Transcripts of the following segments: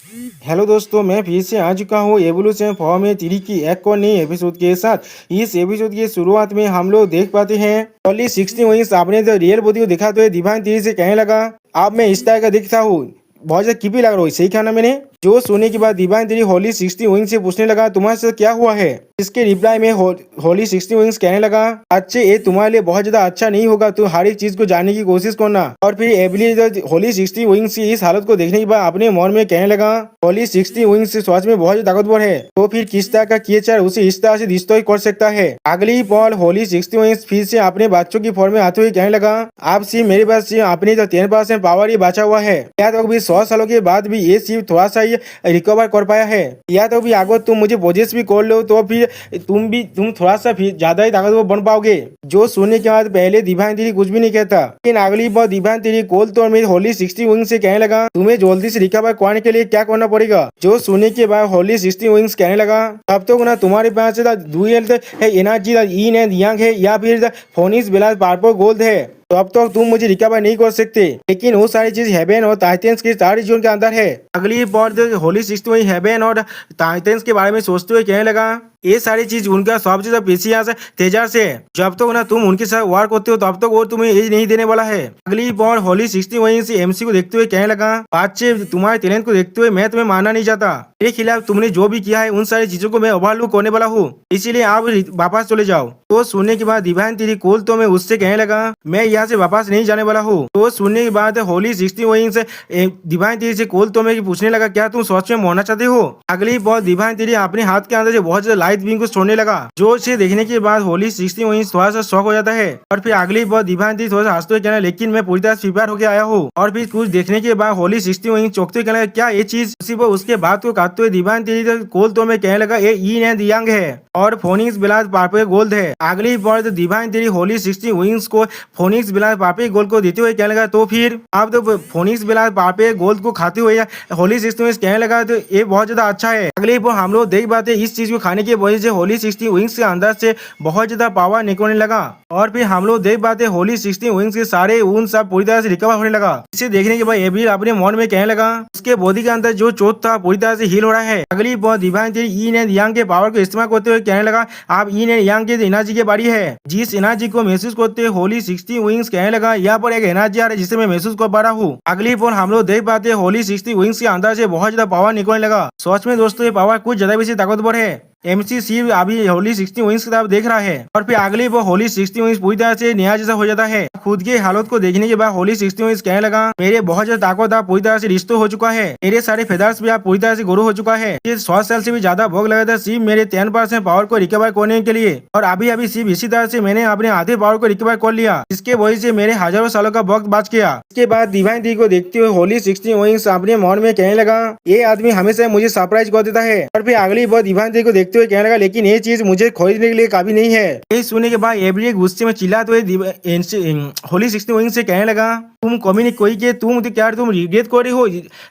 Hello दोस्तों, मैं फिर से आ चुका हूँ एवोल्यूशन फॉर्म थ्री की एक और नई एपिसोड के साथ। इस एपिसोड की शुरुआत में हम लोग देख पाते हैं ओनली 60 वंश आपने तो रियल बॉडी को दिखाते हुए डिवाइन थ्री से कहने लगा, अब मैं इस टाइप का दिखता हूँ, बहुत ज्यादा किपी लग रहा हूँ, सही कहना मैंने। जो सुनने के बाद डिवाइन थ्री होली 60 विंग्स से पूछने लगा, तुम्हारे साथ क्या हुआ है। इसके रिप्लाई में होली 60 विंग्स कहने लगा, अच्छे ये तुम्हारे लिए बहुत ज्यादा अच्छा नहीं होगा, तुम हर एक चीज को जानने की कोशिश करना। और फिर एवली होली 60 विंग्स की इस हालत को देखने के बाद अपने मन में कहने लगा, होली 60 विंग्स सच में बहुत ताकतवर है, तो फिर किस तरह का किए उसे इस तरह से डिस्ट्रॉय कर सकता है। अगली पल होली 60 विंग्स फिर से अपने बच्चों की फॉर्म में आते हुए कहने लगा, आप सिर्फ मेरे पास सिर्फ अपनी तो 10% पावर ही बचा हुआ है, या तो भी 100 सालों के बाद भी ये सिर्फ थोड़ा सा ही रिकवर कर पाया है, या तो भी अगर तुम मुझे पोजेस भी कर लो तो फिर तुम थोड़ा सा फिर ज्यादा ही ताकतवर बन पाओगे। जो सुनने के बाद पहले डिवाइन थ्री कुछ भी नहीं कहता, लेकिन अगली बार डिवाइन थ्री कोल तो में होली 60 विंग्स से कहने लगा, तुम्हें जल्दी से रिकवर करने के लिए क्या करना पड़ेगा। जो सुनने के बाद होली 60 विंग्स कहने लगा, तब तो ना तुम्हारे पास डुअल है एनर्जी इन एंड यांग है, या फिर फोनिक्स ब्लास्ट पर्पल गोल्ड है, तो अब तो तुम मुझे रिकवर नहीं कर सकते, लेकिन वो सारी चीज हेवन और टाइटन्स के सारी जोन के अंदर है। अगली बार होली 60 में हेवन और टाइटन्स के बारे में सोचते हुए कहने लगा, ये सारी चीज उनका सबसे ज्यादा पेशियास तेजस है, जब तक ना तुम उनके साथ वार करते हो तब तक वो तुम्हें एज नहीं देने वाला है। अगली बार होली 60 वहीं से एमसी को देखते हुए कहने लगा, बच्चे तुम्हारे टैलेंट को देखते हुए मैं तुम्हें मानना नहीं चाहता, मेरे खिलाफ तुमने जो भी किया है उन सारी चीजों को मैं ओवरलुक करने वाला हूँ, इसीलिए आप वापस चले जाओ। तो सुनने के बाद डिवाइन तेरी कोल तो मैं उससे कहने लगा, मैं यहाँ से वापस नहीं जाने वाला हूँ। तो सुनने के बाद होली 60 वहीं से डिवाइन तेरी से कोल तो मैं पूछने लगा, क्या तुम सच में मरना चाहते हो। अगली बार डिवाइन तेरी अपने हाथ के अंदर से बहुत ज्यादा लाइट बीम को छोड़ने लगा, जो उसे देखने के बाद होली 60 वहीं थोड़ा सा शॉक हो जाता है। और फिर अगली बार डिवाइन तेरी थोड़ा सा हंसते हुए कहना, लेकिन मैं पूरी तरह प्रिपेयर होकर आया हूँ। और फिर कुछ देखने के बाद होली 60 वहीं चौंकते हुए कहना, क्या ये चीज। उसी पर उसके बाद को काटते हुए डिवाइन तेरी कोल तो मैं कहने लगा, ये इन एंड यंग है और फोनिक्स ब्लास्ट पर्पल गोल्ड है। अगली बार डिवाइन तेरी होली 60 विंग्स को फोनिक्स ब्लास्ट पर्पल गोल्ड को देते हुए कहने लगा, तो फिर आप तो फोनिक्स ब्लास्ट पर्पल गोल्ड को खाते हुए होली 60 विंग्स कहने लगा, तो ये बहुत ज्यादा अच्छा है। अगली बार हम लोग देख पाते इस चीज को खाने की वजह से होली 60 विंग्स के अंदर से बहुत ज्यादा पावर निकलने लगा। और फिर हम लोग देख पाते होली 60 विंग्स के सारे ऊन सब पूरी तरह से रिकवर होने लगा। इसे देखने के बाद एवरिल अपने मन में कहने लगा, उसके बॉडी के अंदर जो चोट था पूरी तरह से हील हो रहा है। अगली बार डिवाइन तेरी इन एंड यांग के पावर को इस्तेमाल करते हुए कहने लगा, आप इन एंड यांग के एनर्जी के बारी है, जिस एनर्जी को महसूस करते हुए होली 60 विंग्स कहने लगा, यहाँ पर एक एनर्जी आ रहा है जिसे मैं महसूस कर पा रहा हूँ। अगली बार हम लोग देख पाते होली 60 विंग्स के अंदर से बहुत ज्यादा पावर निकलने लगा। सच में दोस्तों ये पावर कुछ ज्यादा बेसी ताकतवर है। एमसी सिर्फ अभी होली 60 विंग्स की तरफ देख रहा है। और फिर अगली वो होली 60 विंग्स पूरी तरह से नया जैसा हो जाता है। खुद की हालत को देखने के बाद होली 60 विंग्स कहने लगा, मेरे बहुत ज्यादा ताकत आप पूरी तरह से रिस्टोर हो चुका है, मेरे सारे फेदर्स भी आप पूरी तरह से ग्रो हो चुका है। 100 साल से भी ज्यादा भोग लगा था सिर्फ मेरे 10% पावर को रिकवर करने के लिए, और अभी अभी सिर्फ इसी तरह से मैंने अपने आधे पावर को रिकवर कर लिया, इसके वजह से मेरे हजारों सालों का वक्त बच गया। इसके बाद डिवाइन थ्री को देखते हुए होली 60 विंग्स अपने मन में कहने लगा, ये आदमी हमेशा मुझे सरप्राइज कर देता है। और फिर अगली बार डिवाइन थ्री को देखते हुए कहने लगा, लेकिन ये चीज मुझे खरीदने के लिए काफी नहीं है। ये सुनने के बाद एवरी गुस्से में चिल्लाते हुए होली 60 विंग्स से कहने लगा, तुम कमी कोई के तुम क्या तुम रिग्रेट कर रही हो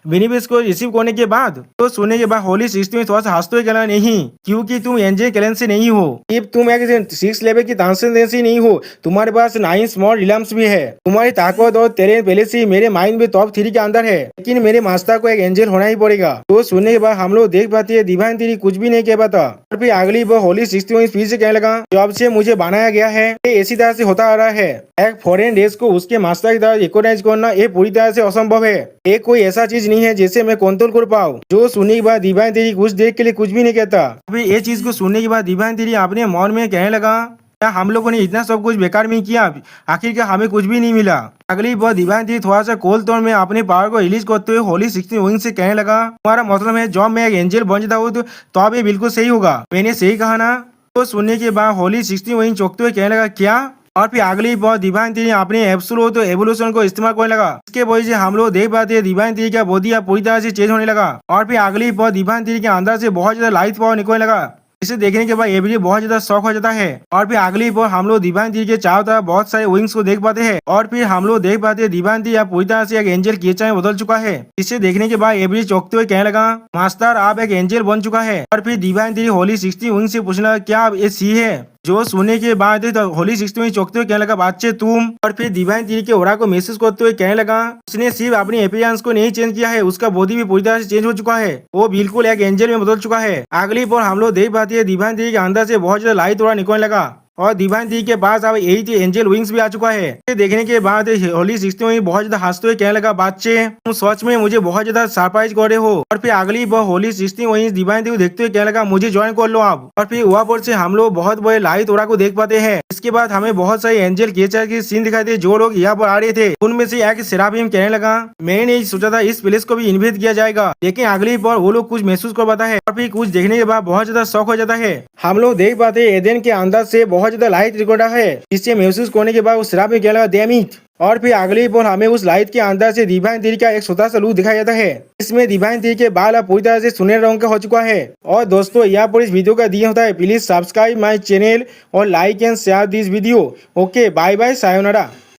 बेनिफिट्स को रिसीव करने के बाद। तो सुनने के बाद होली 60 में थोड़ा सा हंसते हुए कहना, नहीं, क्योंकि तुम एंजल कैलेंड से नहीं हो, सिर्फ तुम एक 6 लेवल की ट्रांसेंडेंसी नहीं हो, तुम्हारे पास 9 स्मॉल रिलम्स भी है। तुम्हारी ताकत और तेरे पहले से मेरे माइंड में टॉप 3 के अंदर है, लेकिन मेरे मास्टर को एक एंजल होना ही पड़ेगा। तो सुनने के बाद हम लोग देख पाते हैं डिवाइन थ्री कुछ भी नहीं कह पाता। और फिर अगली बार होली 60 विंग्स फिर से कहने लगा, जब से मुझे बनाया गया है ये इसी तरह से होता आ रहा है, एक फॉरेन रेस को उसके मास्टर की तरह रिकॉग्नाइज करना ये पूरी तरह से असंभव है, ये कोई ऐसा चीज नहीं है जिसे मैं कंट्रोल कर पाऊँ। जो सुनने के बाद डिवाइन थ्री कुछ देर के लिए कुछ भी नहीं कहता। अभी ये चीज को सुनने के बाद डिवाइन थ्री अपने मन में कहने लगा, क्या हम लोगों ने इतना सब कुछ बेकार में किया, आखिरकार हमें कुछ भी नहीं मिला। अगली बार डिवाइन थ्री थोड़ा सा कोल तौर में अपने पावर को रिलीज करते हुए होली 60 विंग्स से कहने लगा, तुम्हारा मतलब है जब मैं एक एंजल बन जाता हूँ तो अब ये बिल्कुल सही होगा, मैंने सही कहा ना। तो सुनने के बाद होली 60 विंग्स चौंकते हुए कहने लगा, क्या। और फिर अगली बार डिवाइन थ्री अपने एब्सोल्यूट एवोल्यूशन को इस्तेमाल करने लगा। इसके वजह से हम लोग देख पाते हैं डिवाइन थ्री का बॉडी अब पूरी तरह से चेंज होने लगा। और फिर अगली बार डिवाइन थ्री के अंदर से बहुत ज्यादा लाइट पावर निकलने लगा। इसे देखने के बाद एवरी बहुत ज्यादा शौक हो जाता है। और फिर अगली बार हम लोग डिवाइन थ्री के चारों तरफ बहुत सारे विंग्स को देख पाते हैं। और फिर हम लोग देख पाते हैं डिवाइन थ्री अब पूरी तरह से एक एंजल क्रिएचर में बदल चुका है। इसे देखने के बाद एवरी चौंकते हुए कहने लगा, मास्टर आप एक एंजल बन चुका है। और फिर डिवाइन थ्री होली 60 विंग्स से पूछने लगा, क्या आप ये सी है जो सुनने के बाद तो होली 60 में चौंकते हुए कहने लगा बच्चे तुम। और फिर डिवाइन तीरी के ओरा को मैसेज करते हुए कहने लगा उसने सिर्फ अपनी अपीयरेंस को नहीं चेंज किया है, उसका बॉडी भी पूरी तरह से चेंज हो चुका है, वो बिल्कुल एक एंजल में बदल चुका है। अगली पर हम लोग देख पाते हैं डिवाइन तीरी के अंदर से बहुत ज्यादा लाइट ओरा निकलने लगा और डिवाइन तीरी के पास अब 8 एंजल विंग्स भी आ चुका है। ये देखने के बाद होली 60 में बहुत ज्यादा हंसते हुए कहने लगा बच्चे तुम सच में मुझे बहुत ज्यादा सरप्राइज कर रहे हो। और फिर अगली बार होली 60 वही डिवाइन तीरी को देखते हुए कहने लगा मुझे ज्वाइन कर लो आप। और फिर वहाँ पर से हम लोग बहुत बड़े लाइट ओरा को देख पाते हैं। इसके बाद हमें बहुत सारे एंजल केचर की सीन दिखाई दे जो लोग यहाँ पर आ रहे थे। उनमें से एक सेराफिम कहने लगा मैंने नहीं सोचा था इस प्लेस को भी इन्वेट किया जाएगा, लेकिन अगली बार वो लोग कुछ महसूस कर पाता है और फिर कुछ देखने के बाद बहुत ज्यादा शौक हो जाता है। हम लोग देख पाते हैं एदेन के अंदर से बहुत ज्यादा लाइट रिकॉर्डर है, इससे महसूस करने के बाद उस सेराफिम कहने लगा डैम इट। और फिर अगली बार हमें उस लाइट के अंदर से डिवाइन तीरी का एक छोटा सा लुक दिखाया जाता है। इसमें डिवाइन तीरी के बाल अब पूरी तरह से सुनहरे रंग का हो चुका है। और दोस्तों यहाँ पर इस वीडियो का दिया होता है प्लीज सब्सक्राइब माई चैनल और like and share this video. Okay bye bye sayonara.